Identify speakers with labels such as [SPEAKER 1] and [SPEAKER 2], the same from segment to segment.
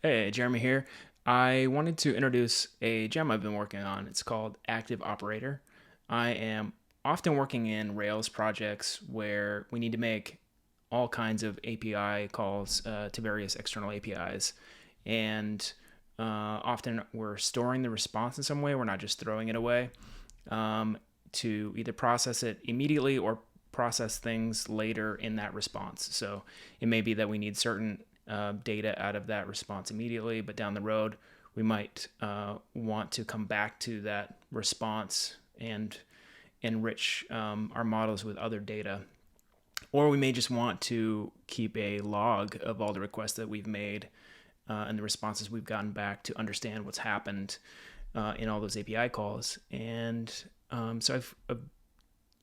[SPEAKER 1] Hey, Jeremy here. I wanted to introduce a gem I've been working on. It's called Active Operator. I am often working in Rails projects where we need to make all kinds of API calls to various external APIs. And often we're storing the response in some way. We're not just throwing it away to either process it immediately or process things later in that response. So it may be that we need certain data out of that response immediately, but down the road, we might want to come back to that response and enrich our models with other data. Or we may just want to keep a log of all the requests that we've made and the responses we've gotten back to understand what's happened in all those API calls. And so I've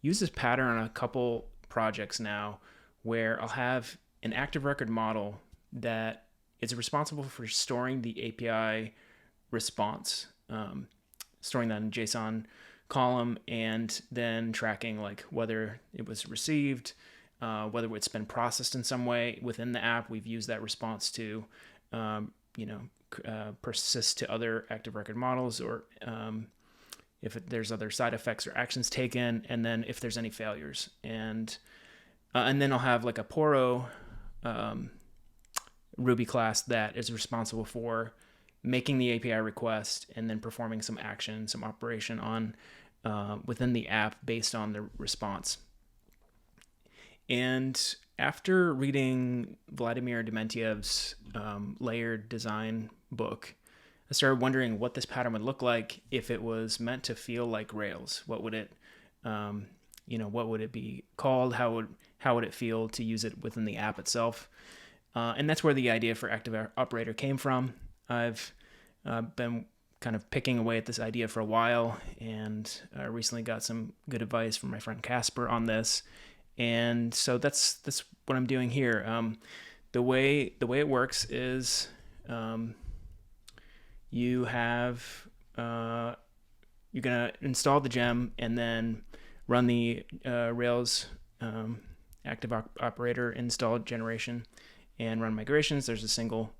[SPEAKER 1] used this pattern on a couple projects now where I'll have an active record model that is responsible for storing the API response, storing that in JSON column, and then tracking like whether it was received, whether it's been processed in some way within the app. We've used that response to, persist to other active record models, or if there's other side effects or actions taken, and then if there's any failures, and then I'll have like a Poro Ruby class that is responsible for making the API request and then performing some action, some operation on within the app based on the response. And after reading Vladimir Dementiev's layered design book, I started wondering what this pattern would look like if it was meant to feel like Rails. What would it, what would it be called? How would it feel to use it within the app itself? And that's where the idea for Active Operator came from. I've been kind of picking away at this idea for a while, and I recently got some good advice from my friend Casper on this. And so that's what I'm doing here. The way it works is you have you're gonna install the gem and then run the Rails active operator install generation and run migrations. There's a single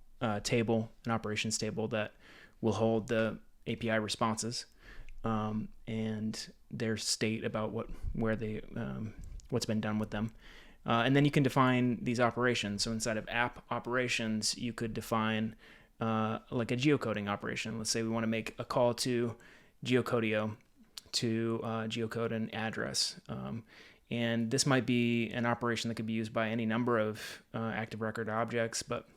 [SPEAKER 1] table, an operations table that will hold the API responses and their state about what's been done with them. And then you can define these operations. So inside of app operations, you could define like a geocoding operation. Let's say we want to make a call to Geocodio to geocode an address. And this might be an operation that could be used by any number of active record objects, but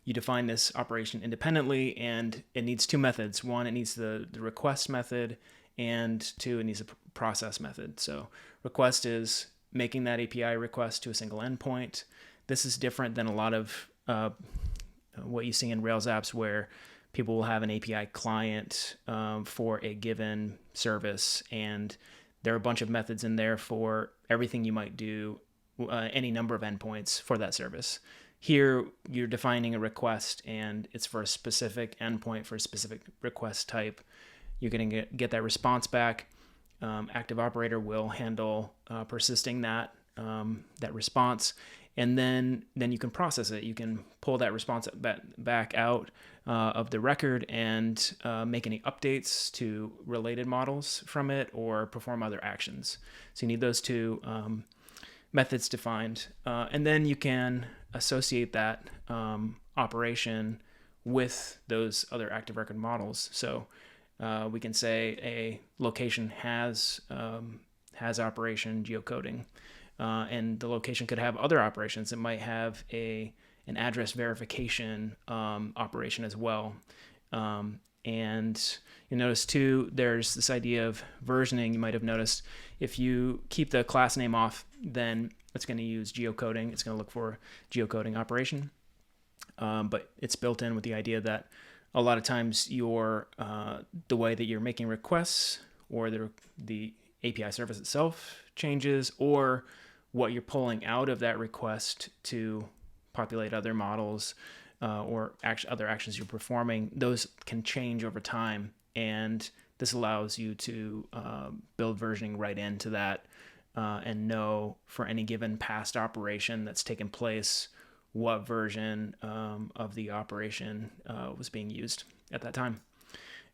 [SPEAKER 1] you define this operation independently, and it needs two methods. One, it needs the request method, and two, it needs a process method. So request is making that API request to a single endpoint. This is different than a lot of what you see in Rails apps where people will have an API client for a given service, and there are a bunch of methods in there for everything you might do, any number of endpoints for that service. Here, you're defining a request, and it's for a specific endpoint for a specific request type. You're going to get that response back. Active Operator will handle persisting that response, and then you can process it. You can pull that response back out of the record and make any updates to related models from it or perform other actions. So you need those two methods defined, and then you can associate that operation with those other active record models. So we can say a location has operation geocoding, and the location could have other operations. It might have an address verification operation as well. And you notice too, there's this idea of versioning. You might have noticed if you keep the class name off, then it's going to use geocoding. It's going to look for geocoding operation. But it's built in with the idea that a lot of times the way that you're making requests or the API service itself changes, or what you're pulling out of that request to populate other models or other actions you're performing, those can change over time. And this allows you to build versioning right into that and know for any given past operation that's taken place what version of the operation was being used at that time.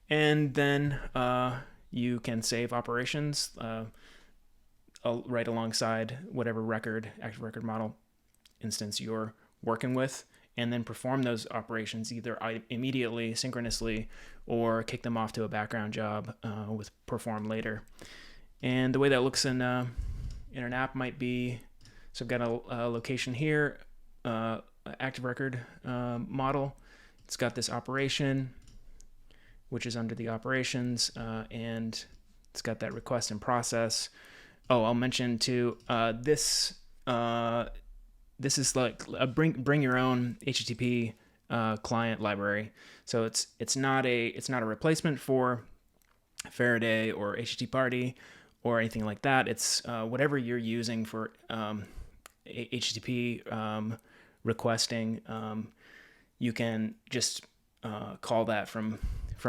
[SPEAKER 1] And then you can save operations right alongside whatever active record model instance you're working with, and then perform those operations either immediately, synchronously, or kick them off to a background job with perform later. And the way that looks in an app might be, so I've got a location here, active record model. It's got this operation, which is under the operations, and it's got that request and process. Oh, I'll mention too, this is like a bring your own HTTP client library. So it's not a replacement for Faraday or HTTParty or anything like that. It's whatever you're using for HTTP requesting. You can just call that from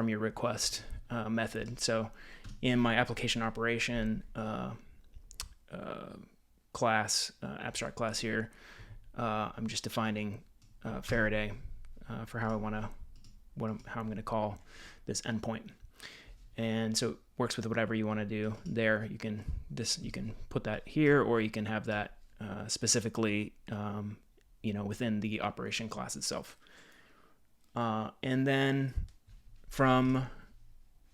[SPEAKER 1] your request method. So in my application operation class, abstract class here, I'm just defining Faraday for how I'm going to call this endpoint. And so it works with whatever you want to do there. You can put that here, or you can have that specifically within the operation class itself. And then from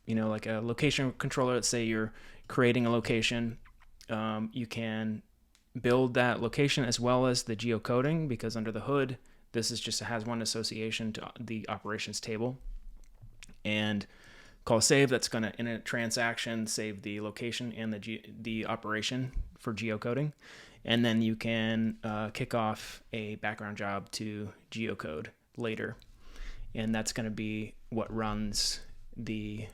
[SPEAKER 1] like a location controller, let's say you're creating a location, you can build that location as well as the geocoding, because under the hood, this is just has one association to the operations table. And call save, that's going to, in a transaction, save the location and the operation for geocoding. And then you can kick off a background job to geocode later. And that's going to be what runs the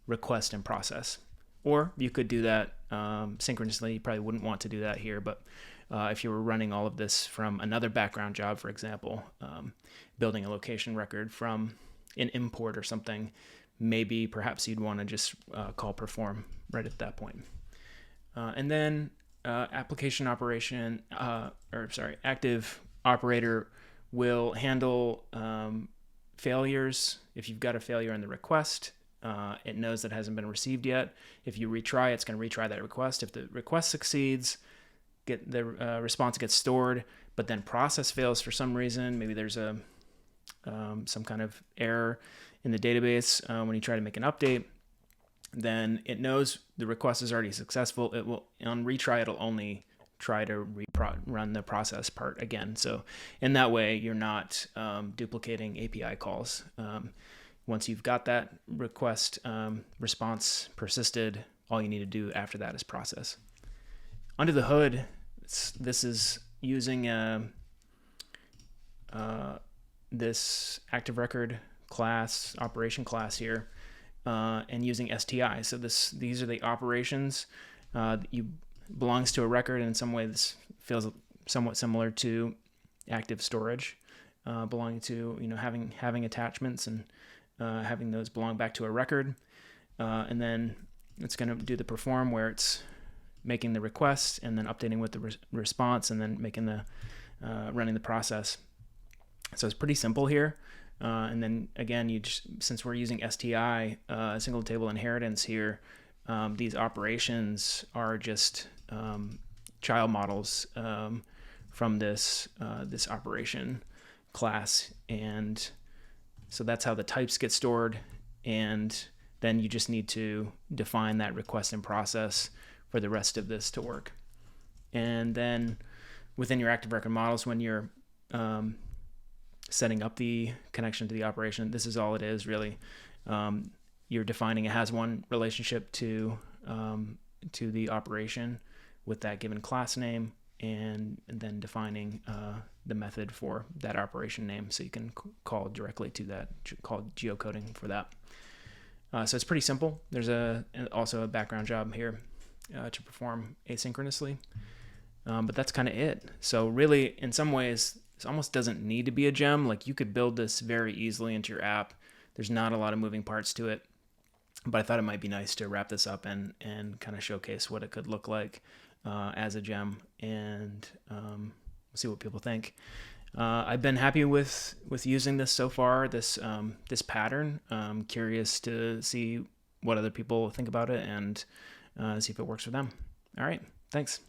[SPEAKER 1] request and process. Or you could do that synchronously. You probably wouldn't want to do that here, but if you were running all of this from another background job, for example, building a location record from an import or something, maybe perhaps you'd want to just call perform right at that point. And then application operation, active operator will handle failures. If you've got a failure in the request, it knows that hasn't been received yet. If you retry, it's going to retry that request. If the request succeeds, the response gets stored, but then process fails for some reason. Maybe there's some kind of error in the database when you try to make an update. Then it knows the request is already successful. It will, on retry, it'll only try to run the process part again. So in that way, you're not duplicating API calls. Once you've got that request response persisted, all you need to do after that is process. Under the hood, this is using this active record class, operation class here, and using STI. So these are the operations. You belongs to a record, and in some way this feels somewhat similar to active storage, belonging to having attachments and having those belong back to a record. And then it's going to do the perform, where it's making the request and then updating with the response, and then making the running the process. So it's pretty simple here. And then again, since we're using STI, single table inheritance here, these operations are just child models from this operation class, and so that's how the types get stored. And then you just need to define that request and process for the rest of this to work. And then within your active record models, when you're setting up the connection to the operation, this is all it is really. You're defining a has one relationship to the operation with that given class name, and then defining the method for that operation name, so you can call directly to that, called geocoding for that. So it's pretty simple. There's also a background job here to perform asynchronously, but that's kind of it. So really, in some ways, this almost doesn't need to be a gem. Like, you could build this very easily into your app. There's not a lot of moving parts to it, but I thought it might be nice to wrap this up and kind of showcase what it could look like as a gem. And we'll see what people think. I've been happy with using this so far, this pattern. I'm curious to see what other people think about it and see if it works for them. All right, thanks.